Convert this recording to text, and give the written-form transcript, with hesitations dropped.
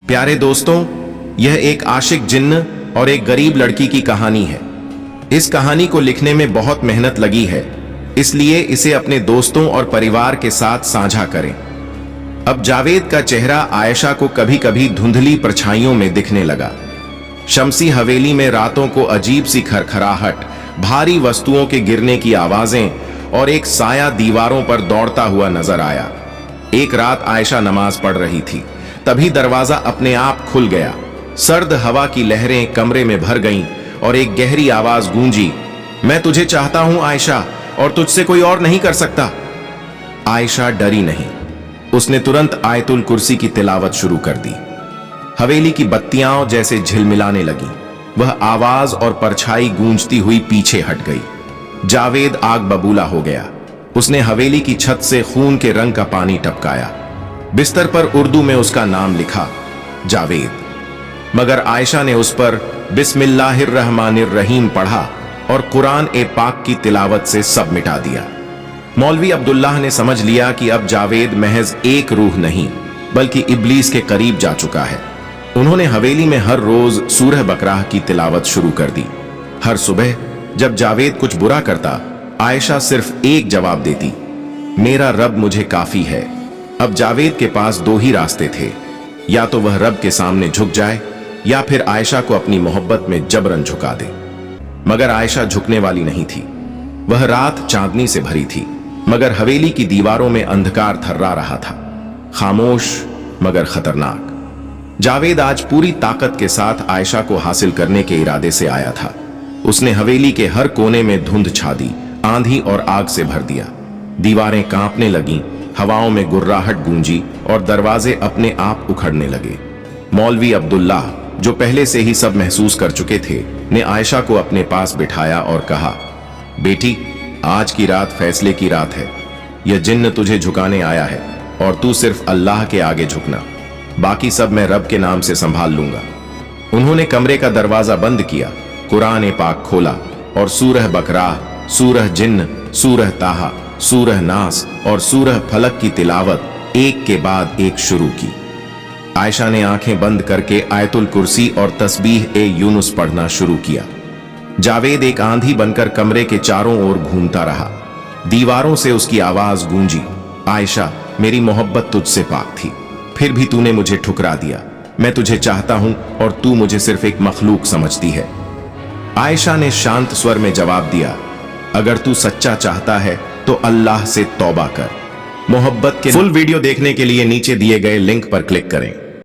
प्यारे दोस्तों, यह एक आशिक जिन्न और एक गरीब लड़की की कहानी है। इस कहानी को लिखने में बहुत मेहनत लगी है, इसलिए इसे अपने दोस्तों और परिवार के साथ साझा करें। अब जावेद का चेहरा आयशा को कभी कभी धुंधली परछाइयों में दिखने लगा। शमसी हवेली में रातों को अजीब सी खरखराहट, भारी वस्तुओं के गिरने की आवाजें और एक साया दीवारों पर दौड़ता हुआ नजर आया। एक रात आयशा नमाज पढ़ रही थी, तभी दरवाजा अपने आप खुल गया। सर्द हवा की लहरें कमरे में भर गईं और एक गहरी आवाज गूंजी, मैं तुझे चाहता हूं आयशा, और तुझसे कोई और नहीं कर सकता। आयशा डरी नहीं, उसने तुरंत आयतुल कुर्सी की तिलावत शुरू कर दी। हवेली की बत्तियां जैसे झिलमिलाने लगी। वह आवाज और परछाई गूंजती हुई पीछे हट गई। जावेद आग बबूला हो गया। उसने हवेली की छत से खून के रंग का पानी टपकाया। बिस्तर पर उर्दू में उसका नाम लिखा, जावेद। मगर आयशा ने उस पर बिस्मिल्लाहिर्रहमानिर्रहीम पढ़ा और कुरान ए पाक की तिलावत से सब मिटा दिया। मौलवी अब्दुल्लाह ने समझ लिया कि अब जावेद महज एक रूह नहीं बल्कि इब्लीस के करीब जा चुका है। उन्होंने हवेली में हर रोज सूरह बकराह की तिलावत शुरू कर दी। हर सुबह जब जावेद कुछ बुरा करता, आयशा सिर्फ एक जवाब देती, मेरा रब मुझे काफी है। अब जावेद के पास दो ही रास्ते थे, या तो वह रब के सामने झुक जाए या फिर आयशा को अपनी मोहब्बत में जबरन झुका दे। मगर आयशा झुकने वाली नहीं थी। वह रात चांदनी से भरी थी, मगर हवेली की दीवारों में अंधकार थर्रा रहा था, खामोश मगर खतरनाक। जावेद आज पूरी ताकत के साथ आयशा को हासिल करने के इरादे से आया था। उसने हवेली के हर कोने में धुंध छा दी, आंधी और आग से भर दिया। दीवारें कांपने लगीं, हवाओं में गुर्राहट गूंजी और दरवाजे अपने आप उखड़ने लगे। मौलवी अब्दुल्लाह, जो पहले से ही सब महसूस कर चुके थे, ने आयशा को अपने पास बिठाया और कहा, बेटी, आज की रात फैसले की रात है। यह जिन्न तुझे झुकाने आया है और तू सिर्फ अल्लाह के आगे झुकना, बाकी सब मैं रब के नाम से संभाल लूंगा। उन्होंने कमरे का दरवाजा बंद किया, कुरान ए पाक खोला और सूरह बकराह, सूरह जिन्न, सूरह ताहा, सूरह नास और सूरह फलक की तिलावत एक के बाद एक शुरू की। आयशा ने आंखें बंद करके आयतुल कुर्सी और तस्बीह ए यूनुस पढ़ना शुरू किया। जावेद एक आंधी बनकर कमरे के चारों ओर घूमता रहा। दीवारों से उसकी आवाज गूंजी, आयशा, मेरी मोहब्बत तुझसे पाक थी, फिर भी तूने मुझे ठुकरा दिया। मैं तुझे चाहता हूं और तू मुझे सिर्फ एक मखलूक समझती है। आयशा ने शांत स्वर में जवाब दिया, अगर तू सच्चा चाहता है तो अल्लाह से तौबा कर। मोहब्बत के फुल वीडियो देखने के लिए नीचे दिए गए लिंक पर क्लिक करें।